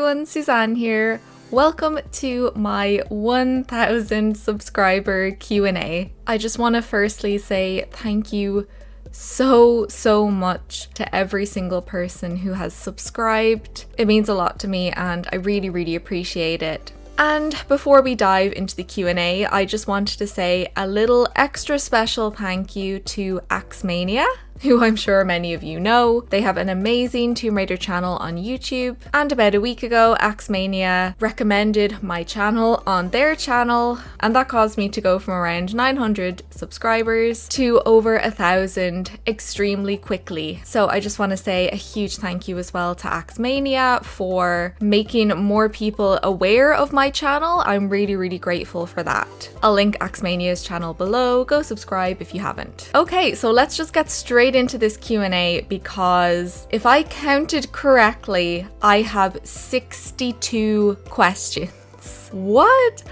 everyone, Suzanne here. Welcome to my 1000 subscriber Q&A. I just want to firstly say thank you so much to every single person who has subscribed. It means a lot to me and I really appreciate it. And before we dive into the Q&A, I just wanted to say a little extra special thank you to AxMania, who I'm sure many of you know. They have an amazing Tomb Raider channel on YouTube, and about a week ago AxMania recommended my channel on their channel, and that caused me to go from around 900 subscribers to over 1,000 extremely quickly. So I just want to say a huge thank you as well to AxMania for making more people aware of my channel. I'm really grateful for that. I'll link AxMania's channel below. Go subscribe if you haven't. Okay, so let's just get straight into this Q&A, because if I counted correctly, I have 62 questions. What?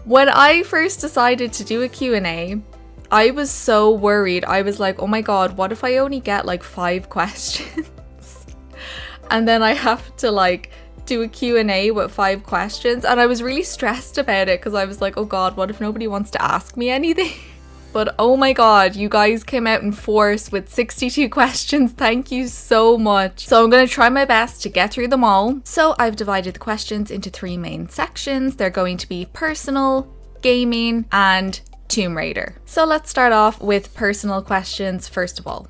When I first decided to do a Q&A, I was so worried. I was like, oh my god, what if I only get like 5 questions? And then I have to like do a Q&A with 5 questions, and I was really stressed about it because I was like, oh god, what if nobody wants to ask me anything? But oh my god, you guys came out in force with 62 questions. Thank you so much. So I'm going to try my best to get through them all. So I've divided the questions into 3 main sections. They're going to be personal, gaming, and Tomb Raider. So let's start off with personal questions first of all.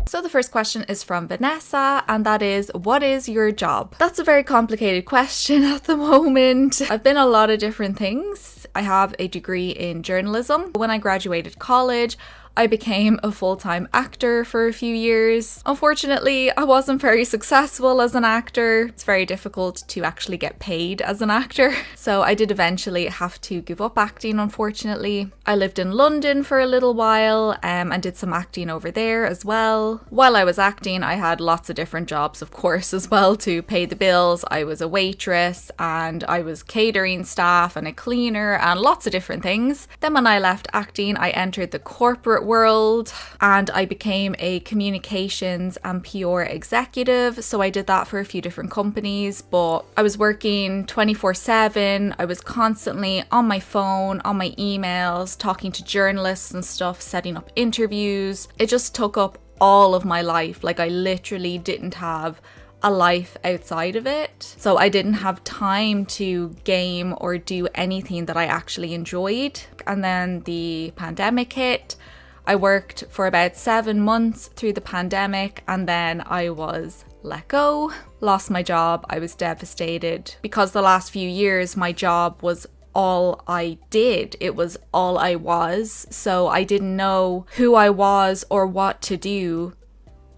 So the first question is from Vanessa, and that is, what is your job? That's a very complicated question at the moment. I've been a lot of different things. I have a degree in journalism. When I graduated college, I became a full-time actor for a few years. Unfortunately, I wasn't very successful as an actor. It's very difficult to actually get paid as an actor. So I did eventually have to give up acting, unfortunately. I lived in London for a little while and did some acting over there as well. While I was acting, I had lots of different jobs, of course, as well to pay the bills. I was a waitress and I was catering staff and a cleaner and lots of different things. Then when I left acting, I entered the corporate world and I became a communications and PR executive. So I did that for a few different companies, but I was working 24/7. I was constantly on my phone, on my emails, talking to journalists and stuff, setting up interviews. It just took up all of my life. Like I literally didn't have a life outside of it. So I didn't have time to game or do anything that I actually enjoyed. And then the pandemic hit. I worked for about 7 months through the pandemic and then I was let go, lost my job. I was devastated because the last few years my job was all I did. It was all I was. So I didn't know who I was or what to do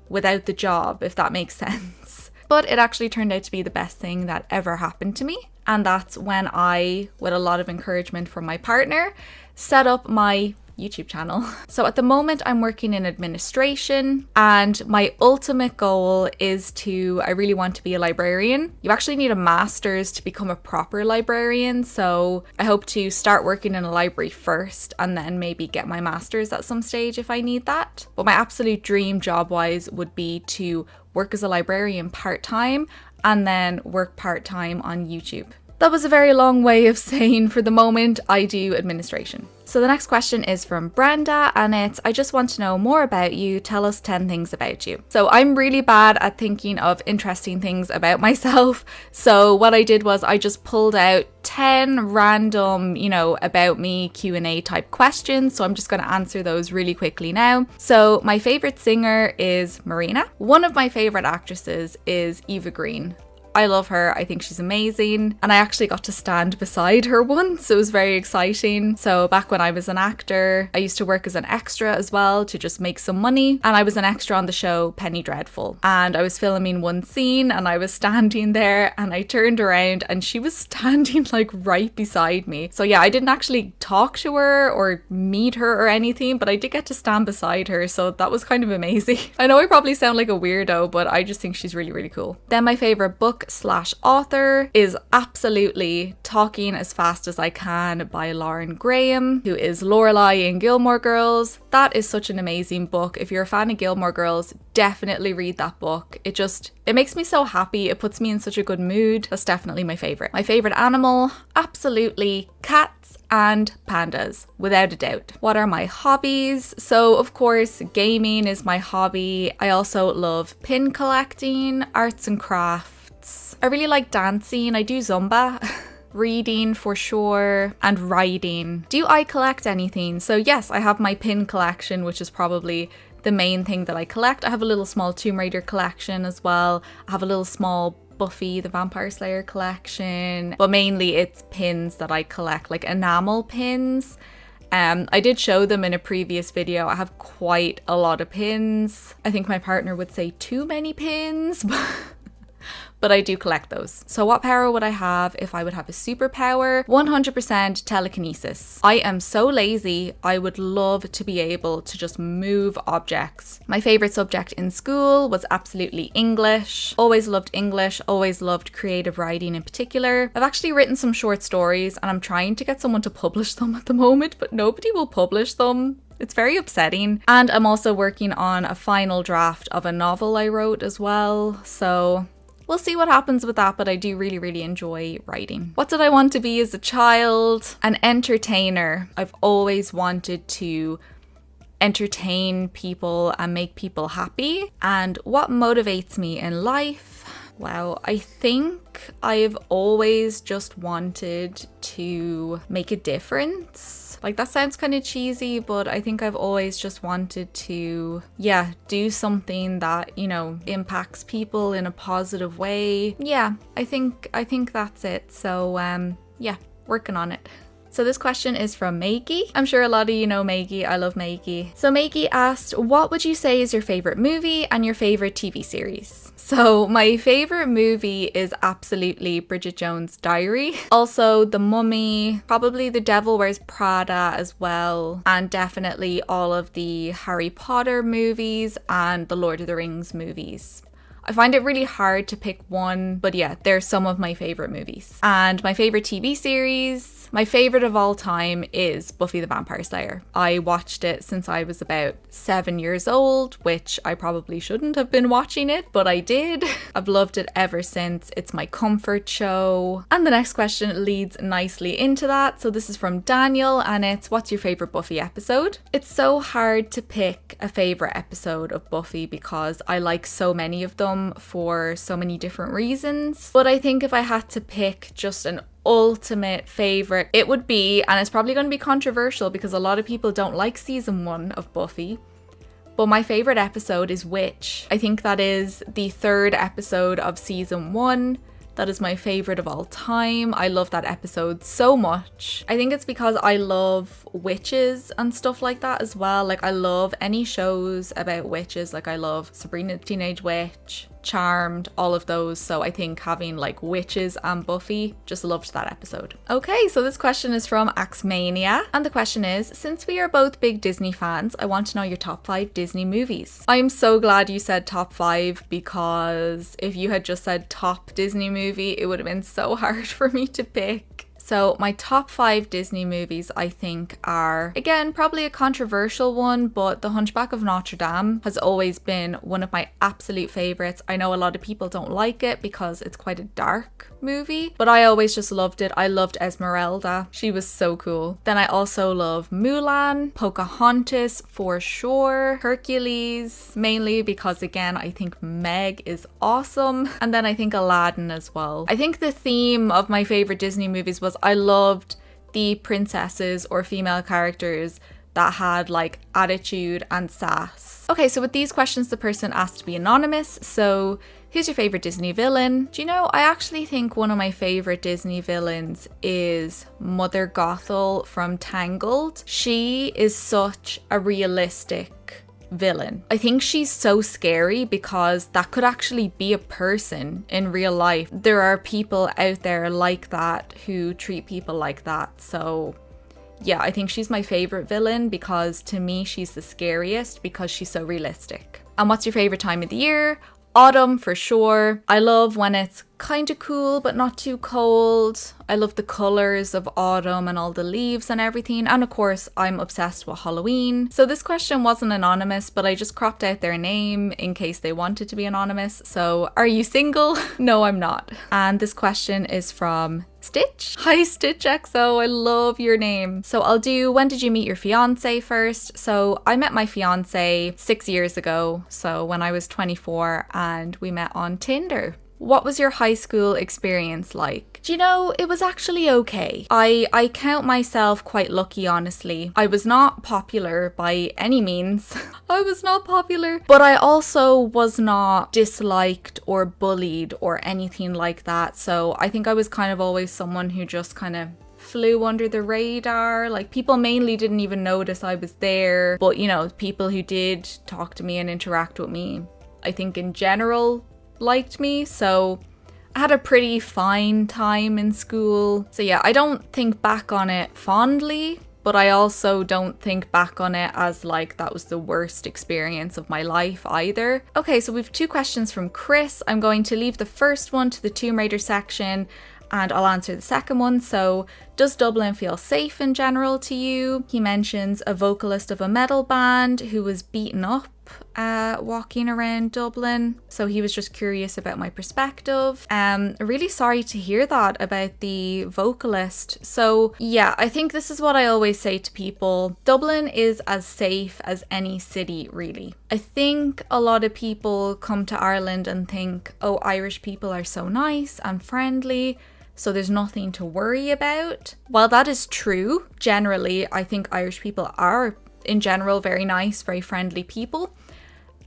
without the job, if that makes sense. But it actually turned out to be the best thing that ever happened to me. And that's when I, with a lot of encouragement from my partner, set up my YouTube channel. So at the moment I'm working in administration and my ultimate goal is I really want to be a librarian. You actually need a master's to become a proper librarian. So I hope to start working in a library first and then maybe get my master's at some stage if I need that. But my absolute dream job wise would be to work as a librarian part-time and then work part-time on YouTube. That was a very long way of saying for the moment I do administration. So the next question is from Brenda and it's, I just want to know more about you. Tell us 10 things about you. So I'm really bad at thinking of interesting things about myself. So what I did was I just pulled out 10 random, about me Q&A type questions. So I'm just going to answer those really quickly now. So my favorite singer is Marina. One of my favorite actresses is Eva Green. I love her. I think she's amazing. And I actually got to stand beside her once. It was very exciting. So back when I was an actor, I used to work as an extra as well to just make some money. And I was an extra on the show Penny Dreadful. And I was filming one scene and I was standing there and I turned around and she was standing like right beside me. So yeah, I didn't actually talk to her or meet her or anything, but I did get to stand beside her. So that was kind of amazing. I know I probably sound like a weirdo, but I just think she's really cool. Then my favorite book writer/author is absolutely Talking as Fast as I Can by Lauren Graham, who is Lorelai in Gilmore Girls. That is such an amazing book. If you're a fan of Gilmore Girls, definitely read that book. It makes me so happy. It puts me in such a good mood. That's definitely my favorite. My favorite animal, absolutely cats and pandas, without a doubt. What are my hobbies? So of course, gaming is my hobby. I also love pin collecting, arts and crafts. I really like dancing. I do Zumba. Reading for sure, and writing. Do I collect anything? So yes, I have my pin collection, which is probably the main thing that I collect. I have a little small Tomb Raider collection as well. I have a little small Buffy the Vampire Slayer collection, but mainly it's pins that I collect, like enamel pins. I did show them in a previous video. I have quite a lot of pins. I think my partner would say too many pins, but I do collect those. So what power would I have if I would have a superpower? 100% telekinesis. I am so lazy. I would love to be able to just move objects. My favorite subject in school was absolutely English. Always loved English, always loved creative writing in particular. I've actually written some short stories and I'm trying to get someone to publish them at the moment, but nobody will publish them. It's very upsetting. And I'm also working on a final draft of a novel I wrote as well. So we'll see what happens with that, but I do really, really enjoy writing. What did I want to be as a child? An entertainer. I've always wanted to entertain people and make people happy. And what motivates me in life? Wow, I think I've always just wanted to make a difference. Like, that sounds kind of cheesy, but I think I've always just wanted to, do something that, impacts people in a positive way. Yeah, I think that's it. So, working on it. So this question is from Maggie. I'm sure a lot of you know Maggie. I love Maggie. So Maggie asked, what would you say is your favorite movie and your favorite TV series? So my favorite movie is absolutely Bridget Jones' Diary. Also The Mummy, probably The Devil Wears Prada as well. And definitely all of the Harry Potter movies and the Lord of the Rings movies. I find it really hard to pick one, but yeah, they're some of my favorite movies. And my favorite TV series, my favorite of all time is Buffy the Vampire Slayer. I watched it since I was about 7 years old, which I probably shouldn't have been watching it, but I did. I've loved it ever since. It's my comfort show. And the next question leads nicely into that. So this is from Daniel, and it's, what's your favorite Buffy episode? It's so hard to pick a favorite episode of Buffy because I like so many of them for so many different reasons. But I think if I had to pick just an ultimate favorite, it would be, and it's probably going to be controversial because a lot of people don't like season 1 of Buffy, but my favorite episode is Witch. I think that is the 3rd episode of season 1. That is my favorite of all time. I love that episode so much. I think it's because I love witches and stuff like that as well. Like, I love any shows about witches. Like, I love Sabrina the Teenage Witch, Charmed, all of those. So I think having like witches and Buffy, just loved that episode. Okay, so this question is from AxMania, and the question is, since we are both big Disney fans, I want to know your top 5 Disney movies. I'm so glad you said top 5, because if you had just said top Disney movie, it would have been so hard for me to pick. So my top 5 Disney movies, I think, are, again, probably a controversial one, but The Hunchback of Notre Dame has always been one of my absolute favorites. I know a lot of people don't like it because it's quite a dark movie, but I always just loved it. I loved Esmeralda. She was so cool. Then I also love Mulan, Pocahontas for sure, Hercules, mainly because, again, I think Meg is awesome. And then I think Aladdin as well. I think the theme of my favorite Disney movies was I loved the princesses or female characters that had like attitude and sass. Okay, so with these questions, the person asked to be anonymous. So who's your favorite Disney villain? Do you know, I actually think one of my favorite Disney villains is Mother Gothel from Tangled. She is such a realistic villain. I think she's so scary because that could actually be a person in real life. There are people out there like that who treat people like that. So yeah, I think she's my favorite villain because to me she's the scariest because she's so realistic. And what's your favorite time of the year? Autumn for sure. I love when it's kind of cool but not too cold. I love the colors of autumn and all the leaves and everything. And of course, I'm obsessed with Halloween. So this question wasn't anonymous, but I just cropped out their name in case they wanted to be anonymous. So are you single? No, I'm not. And this question is from Stitch. Hi Stitch XO, I love your name. So I'll do, when did you meet your fiance first? So I met my fiance 6 years ago. So when I was 24, and we met on Tinder. What was your high school experience like? Do you know, it was actually okay. I count myself quite lucky, honestly. I was not popular by any means. I was not popular. But I also was not disliked or bullied or anything like that. So I think I was kind of always someone who just kind of flew under the radar. Like, people mainly didn't even notice I was there. But, you know, people who did talk to me and interact with me, I think in general liked me. So I had a pretty fine time in school. So yeah, I don't think back on it fondly, but I also don't think back on it as like that was the worst experience of my life either. Okay, so we've 2 questions from Chris. I'm going to leave the first one to the Tomb Raider section and I'll answer the second one. So, does Dublin feel safe in general to you? He mentions a vocalist of a metal band who was beaten up walking around Dublin. So he was just curious about my perspective. Really sorry to hear that about the vocalist. So yeah, I think this is what I always say to people. Dublin is as safe as any city, really. I think a lot of people come to Ireland and think, oh, Irish people are so nice and friendly, so there's nothing to worry about. While that is true, generally, I think Irish people are, in general, very nice, very friendly people.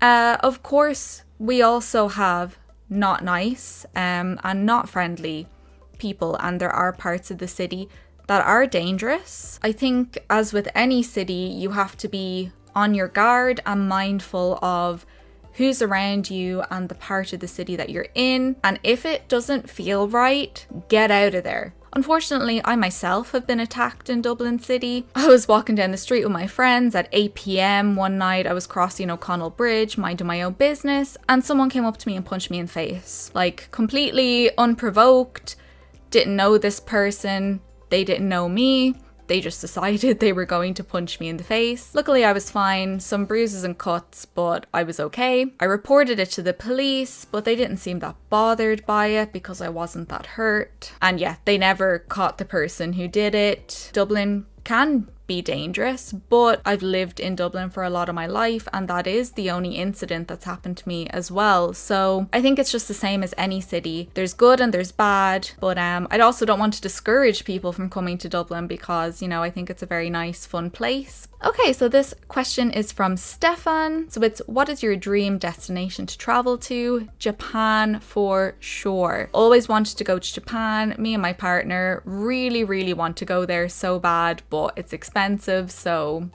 Of course, we also have not nice and not friendly people, and there are parts of the city that are dangerous. I think, as with any city, you have to be on your guard and mindful of who's around you and the part of the city that you're in. And if it doesn't feel right, get out of there. Unfortunately, I myself have been attacked in Dublin City. I was walking down the street with my friends at 8 p.m. one night. I was crossing O'Connell Bridge, minding my own business, and someone came up to me and punched me in the face. Like, completely unprovoked, didn't know this person, they didn't know me. They just decided they were going to punch me in the face. Luckily, I was fine, some bruises and cuts, but I was okay. I reported it to the police, but they didn't seem that bothered by it because I wasn't that hurt. And yeah, they never caught the person who did it. Dublin can be dangerous, but I've lived in Dublin for a lot of my life, and that is the only incident that's happened to me as well. So I think it's just the same as any city. There's good and there's bad, but I also don't want to discourage people from coming to Dublin because, you know, I think it's a very nice, fun place. Okay, so this question is from Stefan. So it's, what is your dream destination to travel to? Japan for sure. Always wanted to go to Japan. Me and my partner really, really want to go there so bad, but it's expensive, so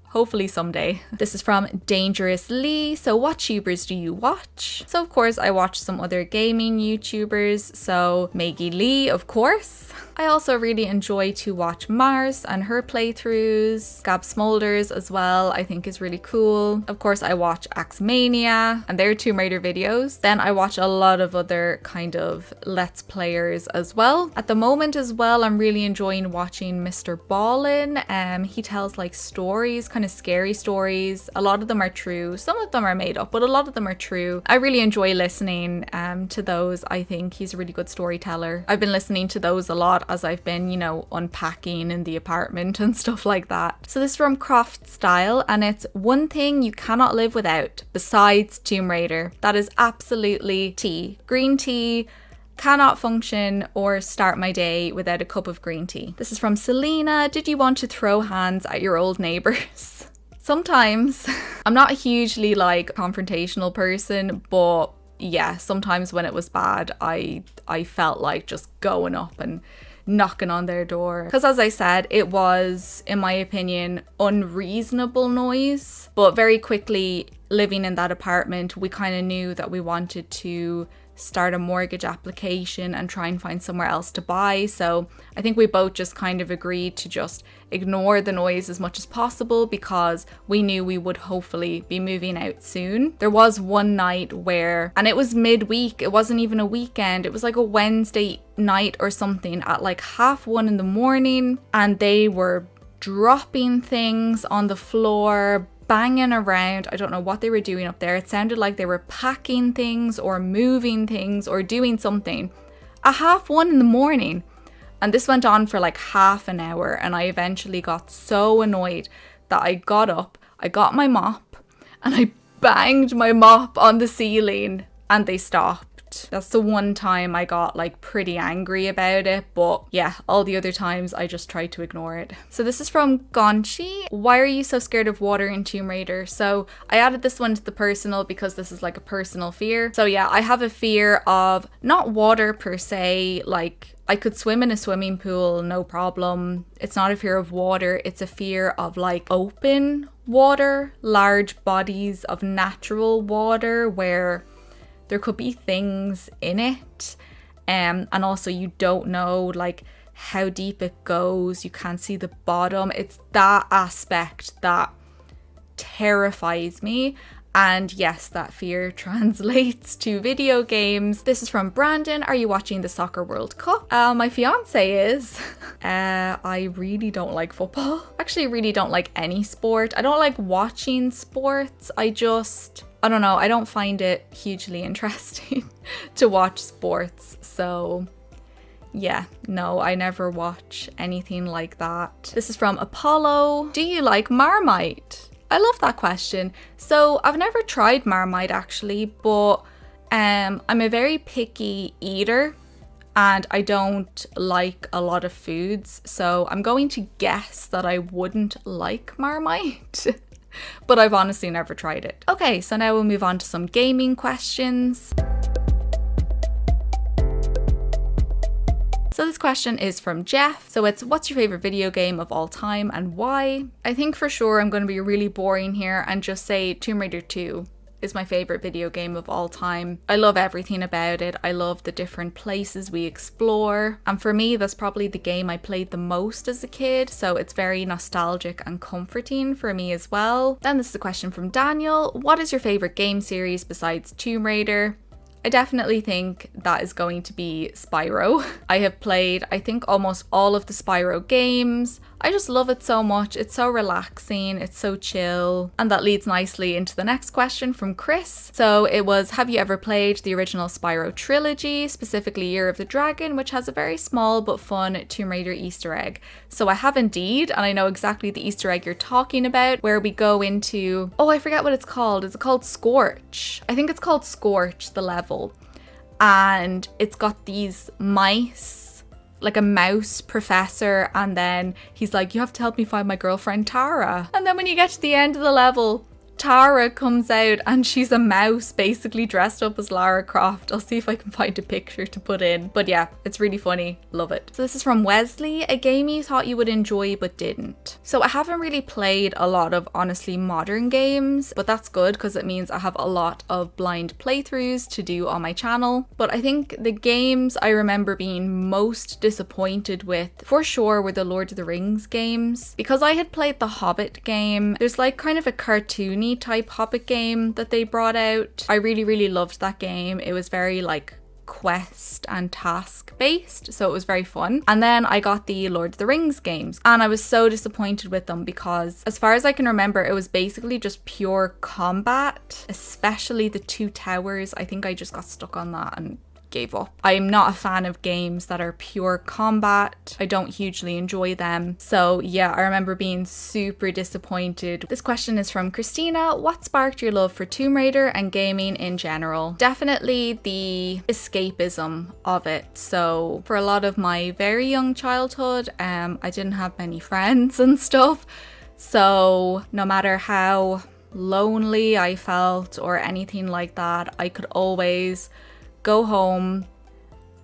hopefully someday. This is from Dangerous Lee. So what YouTubers do you watch? So of course I watch some other gaming YouTubers. So Maggie Lee, of course. I also really enjoy to watch Mars and her playthroughs. Gab Smolders as well, I think is really cool. Of course, I watch AxMania and their Tomb Raider videos. Then I watch a lot of other kind of Let's Players as well. At the moment as well, I'm really enjoying watching Mr. Ballin. He tells like stories, kind of scary stories. A lot of them are true. Some of them are made up, but a lot of them are true. I really enjoy listening to those. I think he's a really good storyteller. I've been listening to those a lot as I've been, you know, unpacking in the apartment and stuff like that. So this is from Croft Style, and it's one thing you cannot live without besides Tomb Raider. That is absolutely tea. Green tea. Cannot function or start my day without a cup of green tea. This is from Selena. Did you want to throw hands at your old neighbours? Sometimes. I'm not a hugely like confrontational person, but yeah, sometimes when it was bad, I felt like just going up and knocking on their door. Because as I said, it was, in my opinion, unreasonable noise. But very quickly, living in that apartment, we kind of knew that we wanted to start a mortgage application and try and find somewhere else to buy. So I think we both just kind of agreed to just ignore the noise as much as possible because we knew we would hopefully be moving out soon. There was one night where, and it was midweek, it wasn't even a weekend, it was like a Wednesday night or something at like 1:30 in the morning, and they were dropping things on the floor, banging around. I don't know what they were doing up there. It sounded like they were packing things or moving things or doing something at 1:30 in the morning. And this went on for like half an hour, and I eventually got so annoyed that I got up, I got my mop, and I banged my mop on the ceiling and they stopped. That's the one time I got like pretty angry about it, but yeah, all the other times I just tried to ignore it. So this is from Gonchi. Why are you so scared of water in Tomb Raider? So I added this one to the personal because this is like a personal fear. So yeah, I have a fear of not water per se, like I could swim in a swimming pool, no problem. It's not a fear of water, it's a fear of like open water, large bodies of natural water where there could be things in it, and also you don't know like how deep it goes, you can't see the bottom. It's that aspect that terrifies me. And yes, that fear translates to video games. This is from Brandon. Are you watching the Soccer World Cup? My fiance is. I really don't like football. Actually, really don't like any sport. I don't like watching sports. I don't know. I don't find it hugely interesting to watch sports. So yeah, no, I never watch anything like that. This is from Apollo. Do you like Marmite? I love that question. So I've never tried Marmite actually, but I'm a very picky eater and I don't like a lot of foods. So I'm going to guess that I wouldn't like Marmite, but I've honestly never tried it. Okay, so now we'll move on to some gaming questions. So this question is from Jeff. So it's, what's your favorite video game of all time and why? I think for sure I'm going to be really boring here and just say Tomb Raider 2 is my favorite video game of all time. I love everything about it. I love the different places we explore. And for me, that's probably the game I played the most as a kid. So it's very nostalgic and comforting for me as well. Then this is a question from Daniel. What is your favorite game series besides Tomb Raider? I definitely think that is going to be Spyro. I have played, I think, almost all of the Spyro games. I just love it so much. It's so relaxing, it's so chill. And that leads nicely into the next question from Chris. So it was, have you ever played the original Spyro trilogy, specifically Year of the Dragon, which has a very small but fun Tomb Raider Easter egg? So I have indeed, and I know exactly the Easter egg you're talking about, where we go into, oh, I forget what it's called. Is it called Scorch? I think it's called Scorch, the level. And it's got these mice, like a mouse professor, and then he's like, you have to help me find my girlfriend Tara. And then when you get to the end of the level, Tara comes out and she's a mouse basically dressed up as Lara Croft. I'll see if I can find a picture to put in. But yeah, it's really funny. Love it. So this is from Wesley. A game you thought you would enjoy but didn't. So I haven't really played a lot of honestly modern games, but that's good because it means I have a lot of blind playthroughs to do on my channel. But I think the games I remember being most disappointed with for sure were the Lord of the Rings games. Because I had played the Hobbit game, there's like kind of a cartoony type Hobbit game that they brought out. I really loved that game. It was very like quest and task based, so it was very fun. And then I got the Lord of the Rings games and I was so disappointed with them because as far as I can remember, it was basically just pure combat, especially the two towers. I think I just got stuck on that and gave up. I'm not a fan of games that are pure combat. I don't hugely enjoy them. So yeah, I remember being super disappointed. This question is from Christina. What sparked your love for Tomb Raider and gaming in general? Definitely the escapism of it. So for a lot of my very young childhood, I didn't have many friends and stuff. So no matter how lonely I felt or anything like that, I could always go home,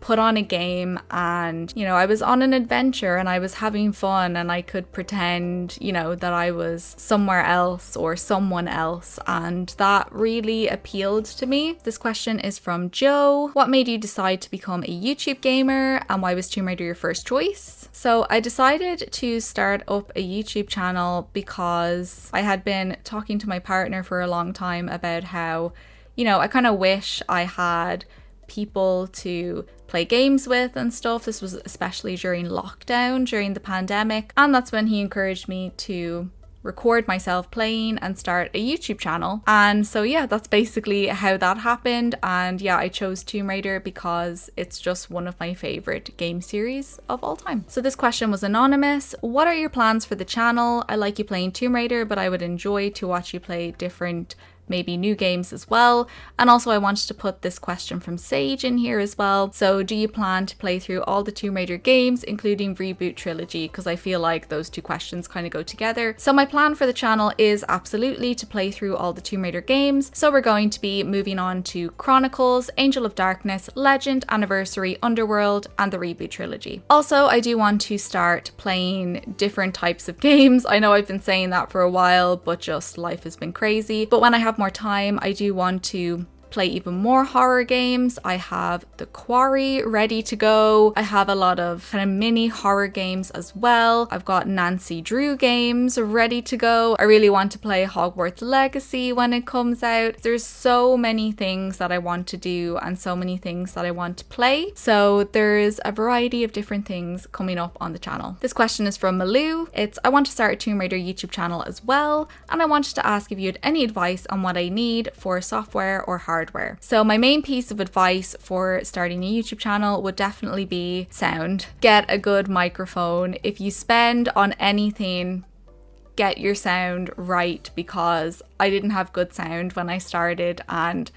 put on a game and, you know, I was on an adventure and I was having fun and I could pretend, you know, that I was somewhere else or someone else, and that really appealed to me. This question is from Joe. What made you decide to become a YouTube gamer and why was Tomb Raider your first choice? So I decided to start up a YouTube channel because I had been talking to my partner for a long time about how, you know, I kind of wish I had people to play games with and stuff. This was especially during lockdown, during the pandemic, and that's when he encouraged me to record myself playing and start a YouTube channel. And so yeah, that's basically how that happened. And yeah, I chose Tomb Raider because it's just one of my favorite game series of all time. So this question was anonymous. What are your plans for the channel? I like you playing Tomb Raider, but I would enjoy to watch you play different, maybe new games as well. And also I wanted to put this question from Sage in here as well. So do you plan to play through all the Tomb Raider games, including Reboot Trilogy? Because I feel like those two questions kind of go together. So my plan for the channel is absolutely to play through all the Tomb Raider games. So we're going to be moving on to Chronicles, Angel of Darkness, Legend, Anniversary, Underworld, and the Reboot Trilogy. Also, I do want to start playing different types of games. I know I've been saying that for a while, but just life has been crazy. But when I have more time, I do want to play even more horror games. I have The Quarry ready to go. I have a lot of kind of mini horror games as well. I've got Nancy Drew games ready to go. I really want to play Hogwarts Legacy when it comes out. There's so many things that I want to do and so many things that I want to play. So there's a variety of different things coming up on the channel. This question is from Malou. It's, I want to start a Tomb Raider YouTube channel as well, and I wanted to ask if you had any advice on what I need for software or hardware. So my main piece of advice for starting a YouTube channel would definitely be sound. Get a good microphone. If you spend on anything, get your sound right, because I didn't have good sound when I started and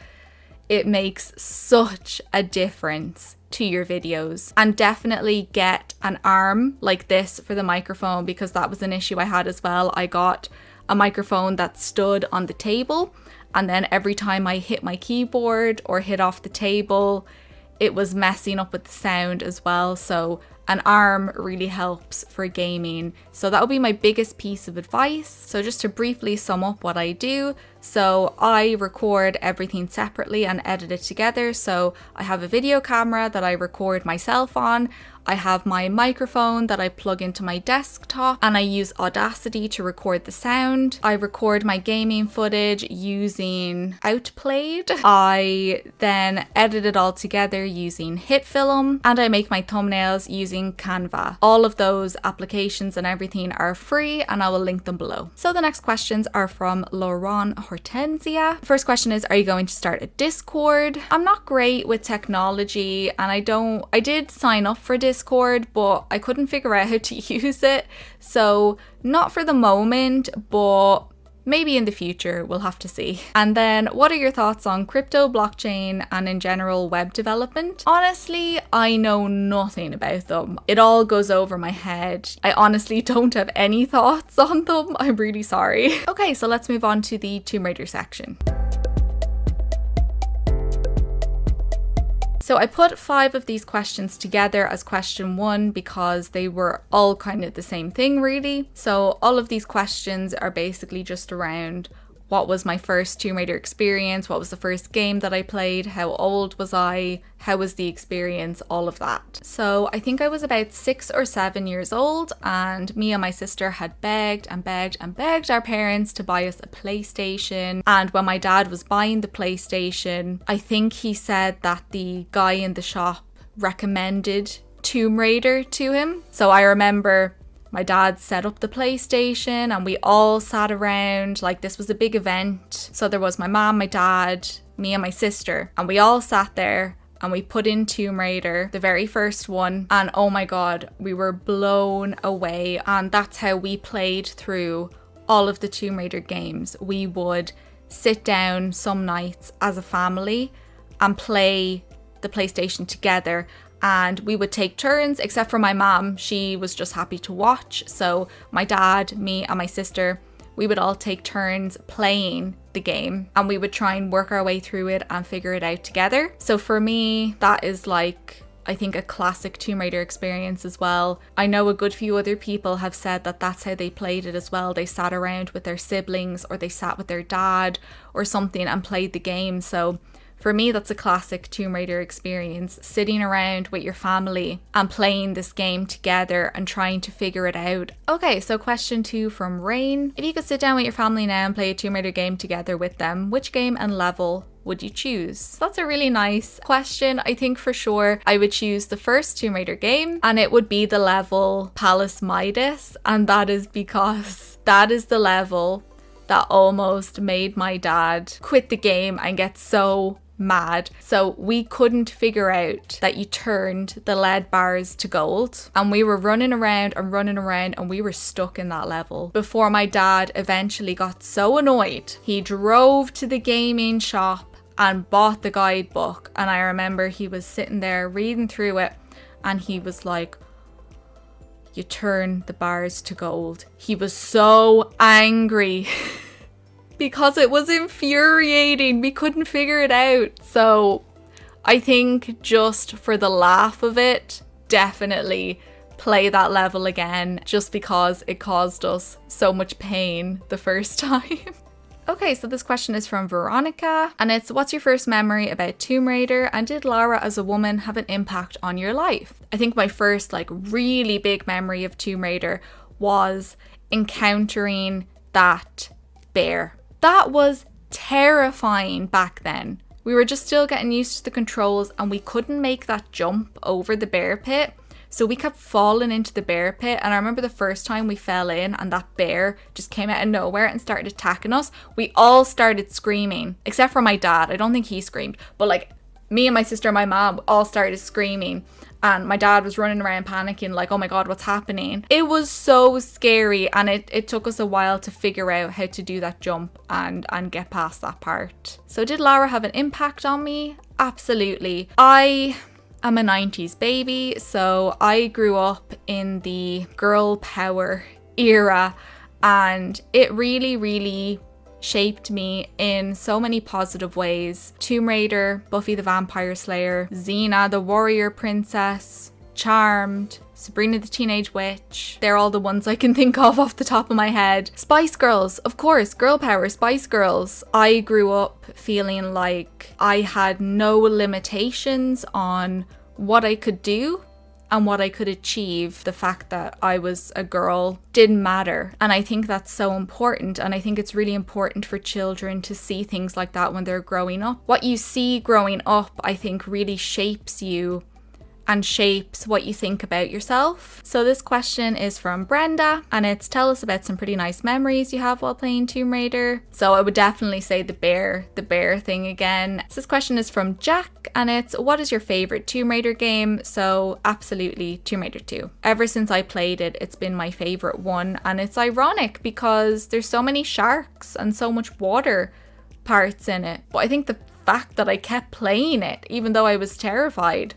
it makes such a difference to your videos. And definitely get an arm like this for the microphone, because that was an issue I had as well. I got a microphone that stood on the table, and then every time I hit my keyboard or hit off the table, it was messing up with the sound as well. So an arm really helps for gaming. So that would be my biggest piece of advice. So just to briefly sum up what I do. So I record everything separately and edit it together. So I have a video camera that I record myself on. I have my microphone that I plug into my desktop, and I use Audacity to record the sound. I record my gaming footage using Outplayed. I then edit it all together using HitFilm, and I make my thumbnails using Canva. All of those applications and everything are free, and I will link them below. So the next questions are from Lauren Hortensia. First question is, are you going to start a Discord? I'm not great with technology, and I did sign up for Discord, but I couldn't figure out how to use it. So not for the moment, but maybe in the future, we'll have to see. And then, what are your thoughts on crypto, blockchain, and in general web development? Honestly, I know nothing about them. It all goes over my head. I honestly don't have any thoughts on them. I'm really sorry. Okay, so let's move on to the Tomb Raider section. So I put 5 of these questions together as question 1 because they were all kind of the same thing really. So all of these questions are basically just around what was my first Tomb Raider experience, what was the first game that I played, how old was I, how was the experience, all of that. So I think I was about 6 or 7 years old, and me and my sister had begged and begged and begged our parents to buy us a PlayStation. And when my dad was buying the PlayStation, I think he said that the guy in the shop recommended Tomb Raider to him. So I remember my dad set up the PlayStation and we all sat around, like this was a big event. So there was my mom, my dad, me and my sister, and we all sat there and we put in Tomb Raider, the very first one, and oh my god, we were blown away. And that's how we played through all of the Tomb Raider games. We would sit down some nights as a family and play the PlayStation together. And we would take turns, except for my mom. She was just happy to watch. So my dad, me and my sister, we would all take turns playing the game and we would try and work our way through it and figure it out together. So for me, that is like I think a classic Tomb Raider experience as well. I know a good few other people have said that that's how they played it as well. They sat around with their siblings, or they sat with their dad or something and played the game. So for me, that's a classic Tomb Raider experience, sitting around with your family and playing this game together and trying to figure it out. Okay, so question 2 from Rain. If you could sit down with your family now and play a Tomb Raider game together with them, which game and level would you choose? That's a really nice question. I think for sure I would choose the first Tomb Raider game, and it would be the level Palace Midas, and that is because that is the level that almost made my dad quit the game and get so mad. So we couldn't figure out that you turned the lead bars to gold, and we were running around and we were stuck in that level before my dad eventually got so annoyed he drove to the gaming shop and bought the guidebook. And I remember he was sitting there reading through it and he was like, you turn the bars to gold. He was so angry because it was infuriating. We couldn't figure it out. So I think just for the laugh of it, definitely play that level again, just because it caused us so much pain the first time. Okay, so this question is from Veronica, and it's, what's your first memory about Tomb Raider, and did Lara as a woman have an impact on your life? I think my first really big memory of Tomb Raider was encountering that bear. That was terrifying back then. We were just still getting used to the controls, and we couldn't make that jump over the bear pit. So we kept falling into the bear pit, and I remember the first time we fell in and that bear just came out of nowhere and started attacking us. We all started screaming, except for my dad. I don't think he screamed, but me and my sister and my mom all started screaming, and my dad was running around panicking oh my god, what's happening? It was so scary, and it took us a while to figure out how to do that jump and get past that part. So did Lara have an impact on me? Absolutely. I'm a 90s baby, so I grew up in the girl power era, and it really, really shaped me in so many positive ways. Tomb Raider, Buffy the Vampire Slayer, Xena the Warrior Princess, Charmed, Sabrina the Teenage Witch. They're all the ones I can think of off the top of my head. Spice Girls, of course, girl power, Spice Girls. I grew up feeling like I had no limitations on what I could do and what I could achieve. The fact that I was a girl didn't matter. And I think that's so important. And I think it's really important for children to see things like that when they're growing up. What you see growing up, I think, really shapes you and shapes what you think about yourself. So this question is from Brenda, and it's, tell us about some pretty nice memories you have while playing Tomb Raider. So I would definitely say the bear thing again. So this question is from Jack, and it's, what is your favorite Tomb Raider game? So absolutely Tomb Raider 2. Ever since I played it, it's been my favorite one, and it's ironic because there's so many sharks and so much water parts in it. But I think the fact that I kept playing it, even though I was terrified,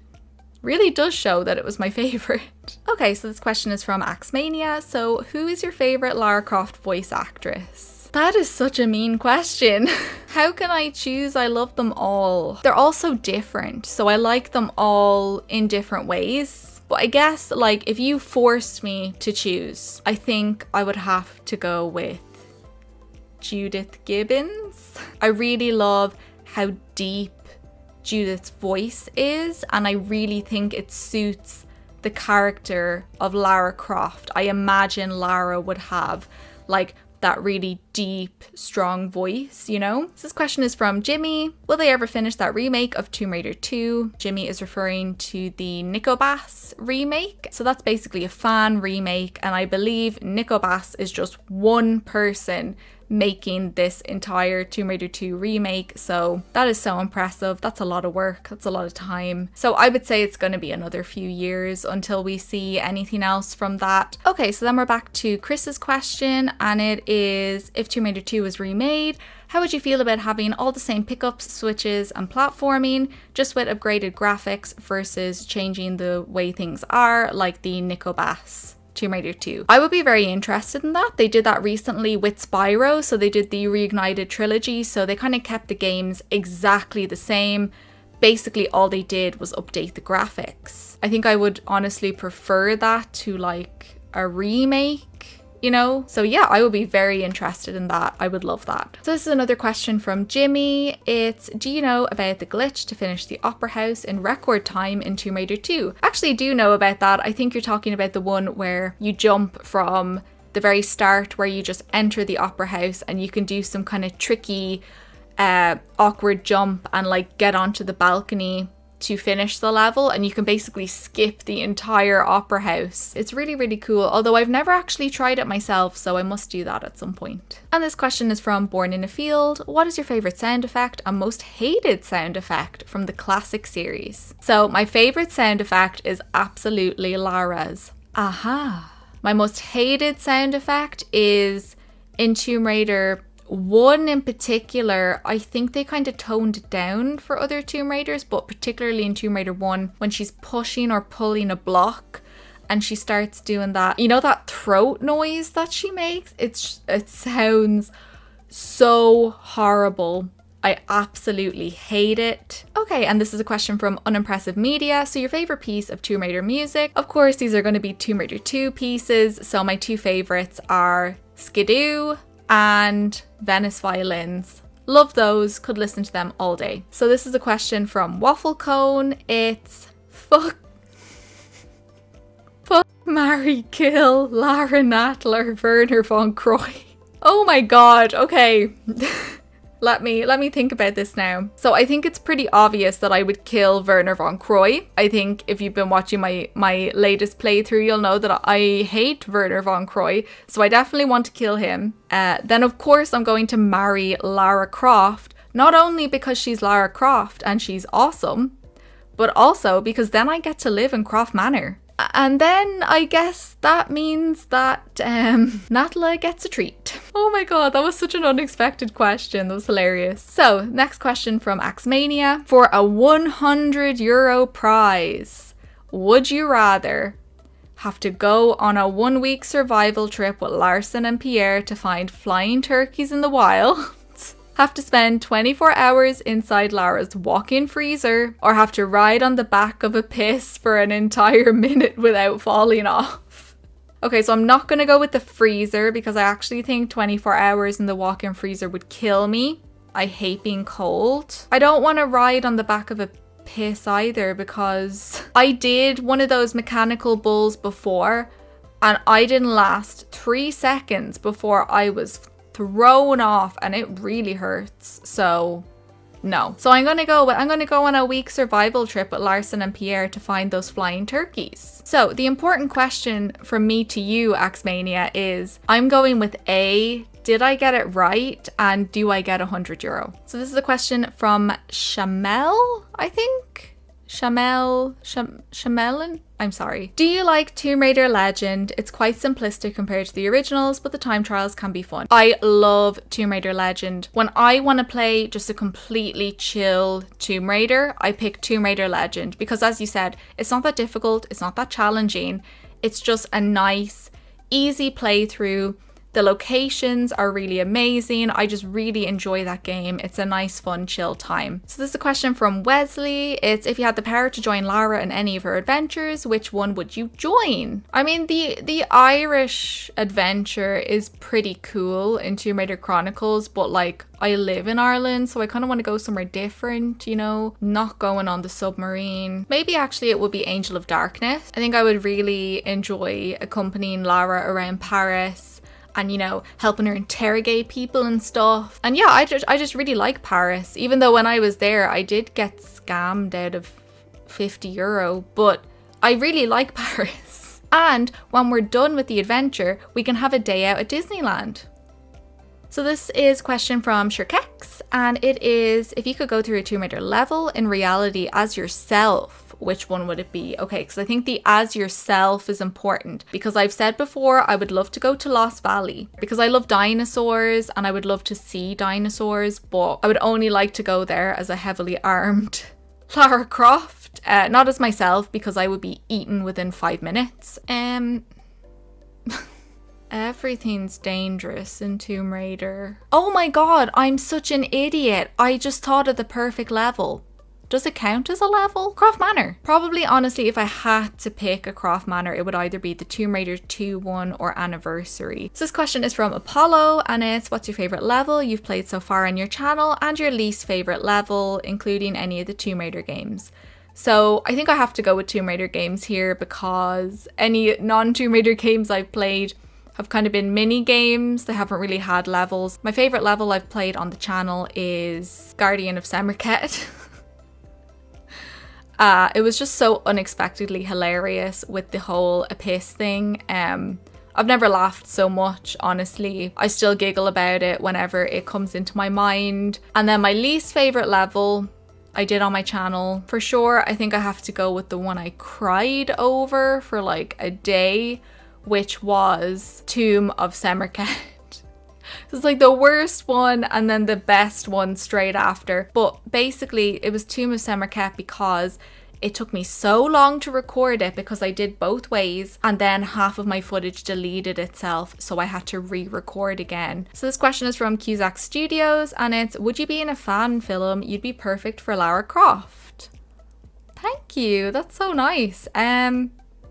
really does show that it was my favorite. Okay, so this question is from AxMania. So who is your favorite Lara Croft voice actress? That is such a mean question. How can I choose? I love them all. They're all so different, so I like them all in different ways. But I guess if you forced me to choose, I think I would have to go with Judith Gibbons. I really love how deep Judith's voice is, and I really think it suits the character of Lara Croft. I imagine Lara would have that really deep, strong voice, you know? So this question is from Jimmy. Will they ever finish that remake of Tomb Raider 2? Jimmy is referring to the Nico Bass remake. So that's basically a fan remake, and I believe Nico Bass is just one person making this entire Tomb Raider 2 remake. So that is so impressive. That's a lot of work. That's a lot of time. So I would say it's going to be another few years until we see anything else from that. Okay, so then we're back to Chris's question, and it is, if Tomb Raider 2 was remade, how would you feel about having all the same pickups, switches, and platforming, just with upgraded graphics versus changing the way things are, like the Nico Bass Tomb Raider 2. I would be very interested in that. They did that recently with Spyro, so they did the Reignited trilogy, so they kind of kept the games exactly the same, basically all they did was update the graphics. I think I would honestly prefer that to like a remake, you know? So yeah, I would be very interested in that. I would love that. So this is another question from Jimmy. It's, do you know about the glitch to finish the Opera House in record time in Tomb Raider 2? Actually, I do know about that. I think you're talking about the one where you jump from the very start, where you just enter the Opera House and you can do some kind of tricky awkward jump and like get onto the balcony to finish the level, and you can basically skip the entire Opera House. It's really, really cool, although I've never actually tried it myself, so I must do that at some point. And this question is from Born in a Field. What is your favorite sound effect and most hated sound effect from the classic series? So my favorite sound effect is absolutely Lara's. Aha. My most hated sound effect is in Tomb Raider 1 in particular. I think they kind of toned it down for other Tomb Raiders, but particularly in Tomb Raider 1, when she's pushing or pulling a block and she starts doing that, you know, that throat noise that she makes? It sounds so horrible. I absolutely hate it. Okay, and this is a question from Unimpressive Media. So your favorite piece of Tomb Raider music? Of course, these are going to be Tomb Raider 2 pieces. So my two favorites are Skidoo and Venice Violins. Love those, could listen to them all day. So this is a question from Waffle Cone. It's fuck, marry, kill, Lara Natler, Werner von Croy. Oh my god, okay. Let me think about this now. So I think it's pretty obvious that I would kill Werner von Croy. I think if you've been watching my latest playthrough, you'll know that I hate Werner von Croy. So I definitely want to kill him. Then of course I'm going to marry Lara Croft. Not only because she's Lara Croft and she's awesome, but also because then I get to live in Croft Manor. And then I guess that means that Natla gets a treat. Oh my god, that was such an unexpected question. That was hilarious. So, next question from AxMania. For a €100 prize, would you rather have to go on a 1-week survival trip with Larson and Pierre to find flying turkeys in the wild, have to spend 24 hours inside Lara's walk-in freezer, or have to ride on the back of a piss for an entire minute without falling off? Okay, so I'm not going to go with the freezer because I actually think 24 hours in the walk-in freezer would kill me. I hate being cold. I don't want to ride on the back of a piss either because I did one of those mechanical bulls before and I didn't last 3 seconds before I was thrown off and it really hurts. So no. So I'm gonna go on a week survival trip with Larson and Pierre to find those flying turkeys. So the important question from me to you, AxMania, is I'm going with A. Did I get it right? And do I get €100? So this is a question from Shamel, I think. Shamelin? I'm sorry. Do you like Tomb Raider Legend? It's quite simplistic compared to the originals, but the time trials can be fun. I love Tomb Raider Legend. When I want to play just a completely chill Tomb Raider, I pick Tomb Raider Legend because, as you said, it's not that difficult, it's not that challenging. It's just a nice, easy playthrough. The locations are really amazing. I just really enjoy that game. It's a nice, fun, chill time. So this is a question from Wesley. It's, if you had the power to join Lara in any of her adventures, which one would you join? I mean, the Irish adventure is pretty cool in Tomb Raider Chronicles, but like, I live in Ireland, so I kind of want to go somewhere different, you know, not going on the submarine. Maybe actually it would be Angel of Darkness. I think I would really enjoy accompanying Lara around Paris and, you know, helping her interrogate people and stuff. And yeah, I just really like Paris, even though when I was there, I did get scammed out of €50, but I really like Paris. And when we're done with the adventure, we can have a day out at Disneyland. So this is a question from Shirkex, and it is, if you could go through a Tomb Raider level in reality as yourself, which one would it be? Okay, because I think the as yourself is important, because I've said before I would love to go to Lost Valley because I love dinosaurs and I would love to see dinosaurs, but I would only like to go there as a heavily armed Lara Croft, not as myself because I would be eaten within 5 minutes. Everything's dangerous in Tomb Raider. Oh my god, I'm such an idiot. I just thought of the perfect level. Does it count as a level? Croft Manor. Probably, honestly, if I had to pick a Croft Manor, it would either be the Tomb Raider 2 one or Anniversary. So this question is from Apollo, and it's, what's your favourite level you've played so far on your channel, and your least favourite level, including any of the Tomb Raider games? So I think I have to go with Tomb Raider games here, because any non-Tomb Raider games I've played have kind of been mini games. They haven't really had levels. My favourite level I've played on the channel is Guardian of Semirkhet. It was just so unexpectedly hilarious with the whole Abyss thing. I've never laughed so much, honestly. I still giggle about it whenever it comes into my mind. And then my least favourite level I did on my channel, for sure, I think I have to go with the one I cried over for like a day, which was Tomb of Semirkhet. It's like the worst one and then the best one straight after. But basically it was Tomb of Semirkhet because it took me so long to record it, because I did both ways, and then half of my footage deleted itself, so I had to re-record again. So this question is from Cusack Studios, and it's, would you be in a fan film? You'd be perfect for Lara Croft. Thank you, that's so nice.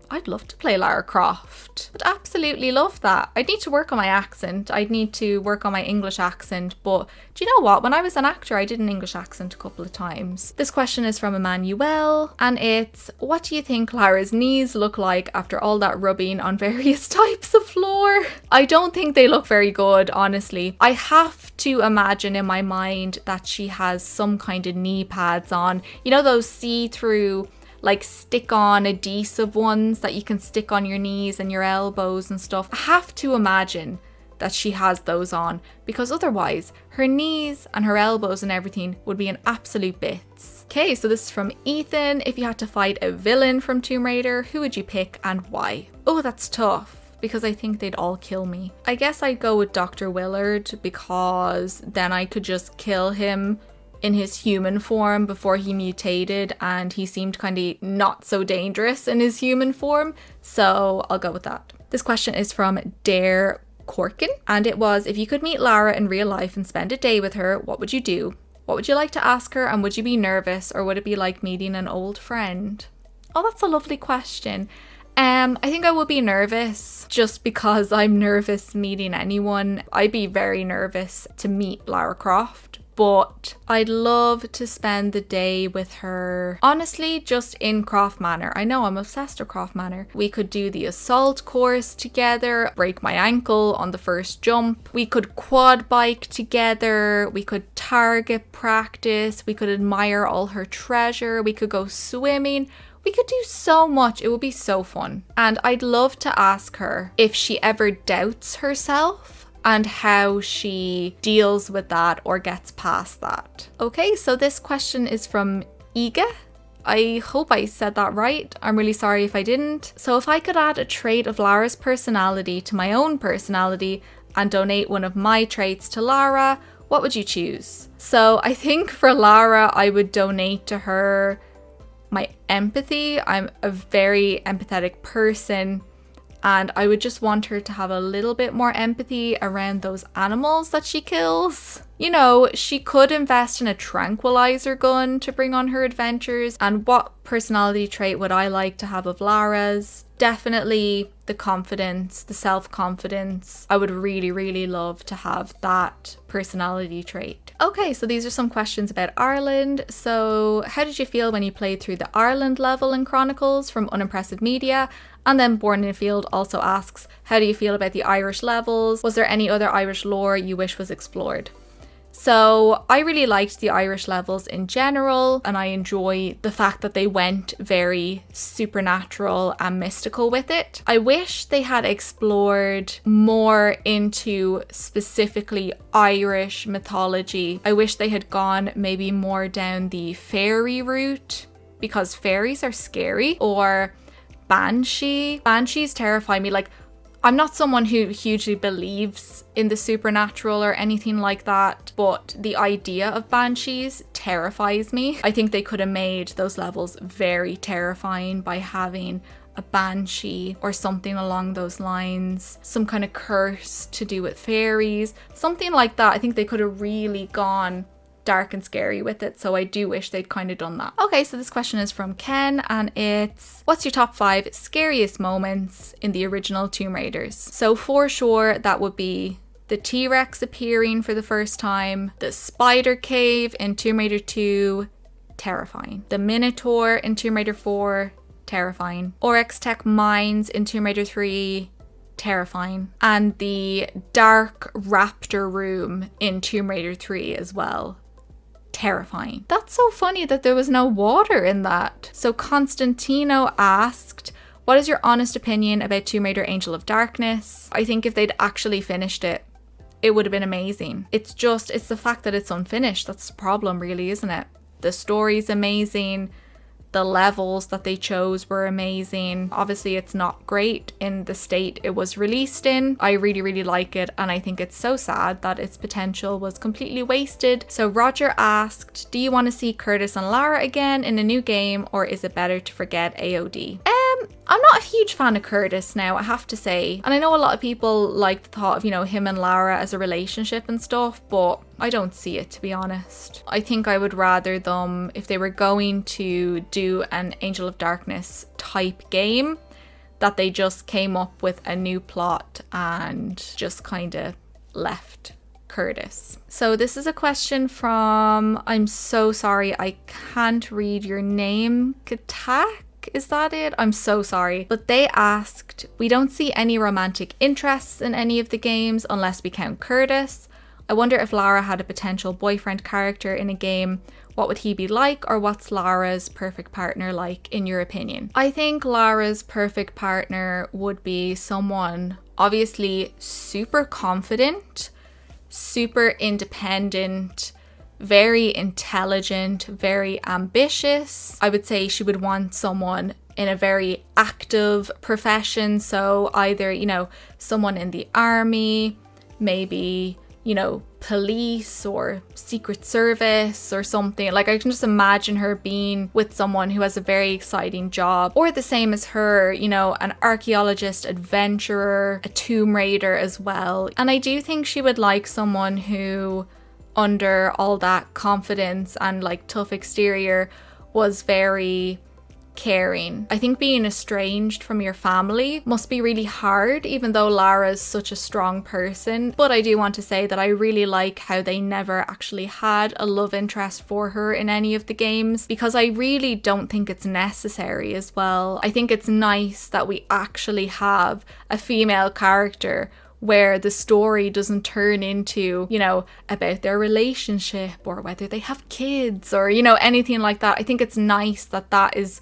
I'd love to play Lara Croft. I'd absolutely love that. I'd need to work on my accent. I'd need to work on my English accent. But do you know what? When I was an actor, I did an English accent a couple of times. This question is from Emmanuel, and it's, what do you think Lara's knees look like after all that rubbing on various types of floor? I don't think they look very good, honestly. I have to imagine in my mind that she has some kind of knee pads on. You know, those see-through, like stick-on adhesive ones that you can stick on your knees and your elbows and stuff. I have to imagine that she has those on, because otherwise her knees and her elbows and everything would be in absolute bits. Okay, so this is from Ethan. If you had to fight a villain from Tomb Raider, who would you pick and why? Oh, that's tough, because I think they'd all kill me. I guess I'd go with Dr. Willard, because then I could just kill him in his human form before he mutated, and he seemed kind of not so dangerous in his human form, so I'll go with that. This question is from Dare Corkin, and it was, if you could meet Lara in real life and spend a day with her, what would you do? What would you like to ask her, and would you be nervous, or would it be like meeting an old friend? Oh, that's a lovely question. I think I would be nervous, just because I'm nervous meeting anyone. I'd be very nervous to meet Lara Croft, but I'd love to spend the day with her, honestly, just in Croft Manor. I know I'm obsessed with Croft Manor. We could do the assault course together, break my ankle on the first jump. We could quad bike together. We could target practice. We could admire all her treasure. We could go swimming. We could do so much. It would be so fun. And I'd love to ask her if she ever doubts herself and how she deals with that or gets past that. Okay, so this question is from Iga. I hope I said that right. I'm really sorry if I didn't. So if I could add a trait of Lara's personality to my own personality and donate one of my traits to Lara, what would you choose? So I think for Lara, I would donate to her my empathy. I'm a very empathetic person, and I would just want her to have a little bit more empathy around those animals that she kills. You know, she could invest in a tranquilizer gun to bring on her adventures. And what personality trait would I like to have of Lara's? Definitely the confidence, the self-confidence. I would really, really love to have that personality trait. Okay, so these are some questions about Ireland. So how did you feel when you played through the Ireland level in Chronicles from Unimpressive Media? And then Born in a Field also asks, how do you feel about the Irish levels? Was there any other Irish lore you wish was explored? So I really liked the Irish levels in general, and I enjoy the fact that they went very supernatural and mystical with it. I wish they had explored more into specifically Irish mythology. I wish they had gone maybe more down the fairy route, because fairies are scary, or banshee. Banshees terrify me. Like, I'm not someone who hugely believes in the supernatural or anything like that, but the idea of banshees terrifies me. I think they could have made those levels very terrifying by having a banshee or something along those lines, some kind of curse to do with fairies, something like that. I think they could have really gone dark and scary with it, so I do wish they'd kind of done that. Okay, so this question is from Ken, and it's, what's your top 5 scariest moments in the original Tomb Raiders? So for sure, that would be the T-Rex appearing for the first time, the spider cave in Tomb Raider 2, terrifying. The Minotaur in Tomb Raider 4, terrifying. Oryx Tech Mines in Tomb Raider 3, terrifying. And the dark raptor room in Tomb Raider 3 as well, terrifying. That's so funny that there was no water in that. So Constantino asked, what is your honest opinion about Tomb Raider Angel of Darkness? I think if they'd actually finished it, it would have been amazing. It's the fact that it's unfinished. That's the problem, really, isn't it? The story's amazing. The levels that they chose were amazing. Obviously, it's not great in the state it was released in. I really, really like it, and I think it's so sad that its potential was completely wasted. So Roger asked, do you want to see Curtis and Lara again in a new game, or is it better to forget AOD? I'm not a huge fan of Curtis now, I have to say. And I know a lot of people like the thought of, you know, him and Lara as a relationship and stuff, but I don't see it, to be honest. I think I would rather them, if they were going to do an Angel of Darkness type game, that they just came up with a new plot and just kind of left Curtis. So this is a question from, I'm so sorry, I can't read your name, Katak? Is that it? I'm so sorry. But they asked, we don't see any romantic interests in any of the games unless we count Curtis. I wonder if Lara had a potential boyfriend character in a game, what would he be like, or what's Lara's perfect partner like in your opinion? I think Lara's perfect partner would be someone obviously super confident, super independent, very intelligent, very ambitious. I would say she would want someone in a very active profession. So either, you know, someone in the army, maybe, you know, police or secret service or something. Like, I can just imagine her being with someone who has a very exciting job, or the same as her, you know, an archaeologist, adventurer, a tomb raider as well. And I do think she would like someone who, under all that confidence and like tough exterior, was very caring. I think being estranged from your family must be really hard, even though Lara's such a strong person. But I do want to say that I really like how they never actually had a love interest for her in any of the games, because I really don't think it's necessary as well. I think it's nice that we actually have a female character where the story doesn't turn into, you know, about their relationship or whether they have kids or, you know, anything like that. I think it's nice that that is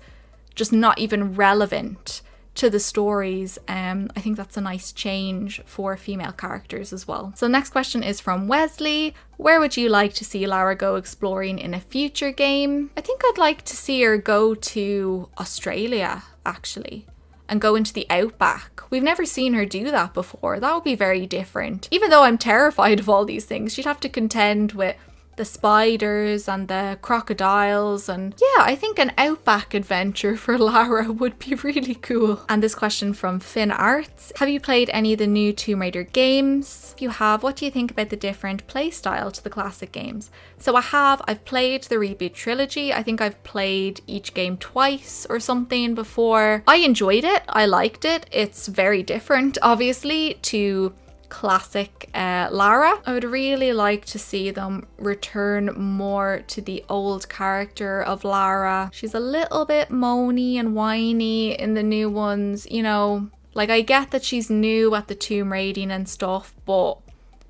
just not even relevant to the stories. I think that's a nice change for female characters as well. So next question is from Wesley. Where would you like to see Lara go exploring in a future game? I think I'd like to see her go to Australia, actually, and go into the outback. We've never seen her do that before. That would be very different. Even though I'm terrified of all these things, she'd have to contend with the spiders and the crocodiles, and yeah, I think an outback adventure for Lara would be really cool. And this question from Finn Arts. Have you played any of the new Tomb Raider games? If you have, what do you think about the different play style to the classic games? So I've played the reboot trilogy. I think I've played each game twice or something before. I enjoyed it. I liked it. It's very different, obviously, to classic Lara. I would really like to see them return more to the old character of Lara. She's a little bit moany and whiny in the new ones, you know. Like, I get that she's new at the tomb raiding and stuff, but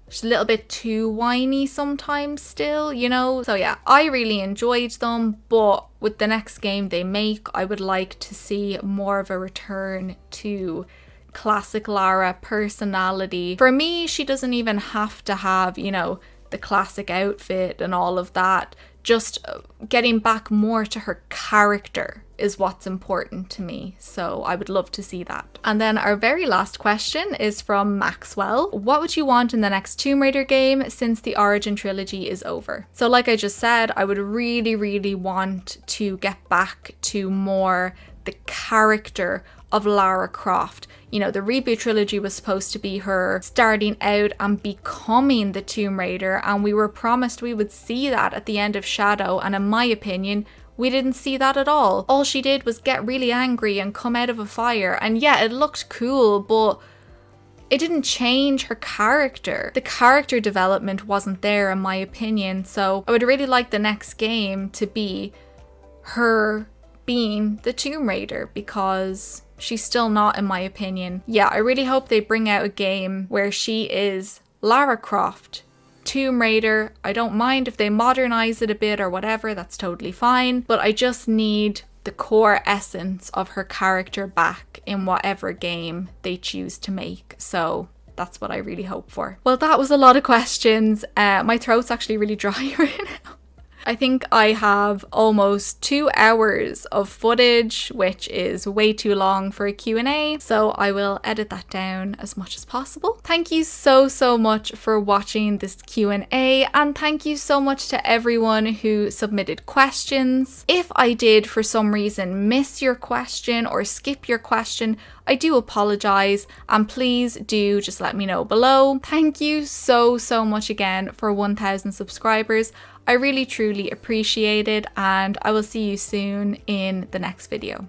she's a little bit too whiny sometimes still, you know. So yeah, I really enjoyed them, but with the next game they make, I would like to see more of a return to classic Lara personality. For me, she doesn't even have to have, you know, the classic outfit and all of that. Just getting back more to her character is what's important to me. So I would love to see that. And then our very last question is from Maxwell. What would you want in the next Tomb Raider game since the Origin trilogy is over? So like I just said, I would really want to get back to more the character of Lara Croft. You know, the reboot trilogy was supposed to be her starting out and becoming the Tomb Raider, and we were promised we would see that at the end of Shadow, and in my opinion, we didn't see that at all. All she did was get really angry and come out of a fire, and yeah, it looked cool, but it didn't change her character. The character development wasn't there in my opinion, so I would really like the next game to be her being the Tomb Raider, because she's still not, in my opinion. Yeah, I really hope they bring out a game where she is Lara Croft, Tomb Raider. I don't mind if they modernize it a bit or whatever, that's totally fine, but I just need the core essence of her character back in whatever game they choose to make. So that's what I really hope for. Well, that was a lot of questions. My throat's actually really dry right now. I think I have almost 2 hours of footage, which is way too long for a Q&A, so I will edit that down as much as possible. Thank you so much for watching this Q&A, and thank you so much to everyone who submitted questions. If I did for some reason miss your question or skip your question, I do apologize, and please do just let me know below. Thank you so much again for 1,000 subscribers. I really truly appreciate it, and I will see you soon in the next video.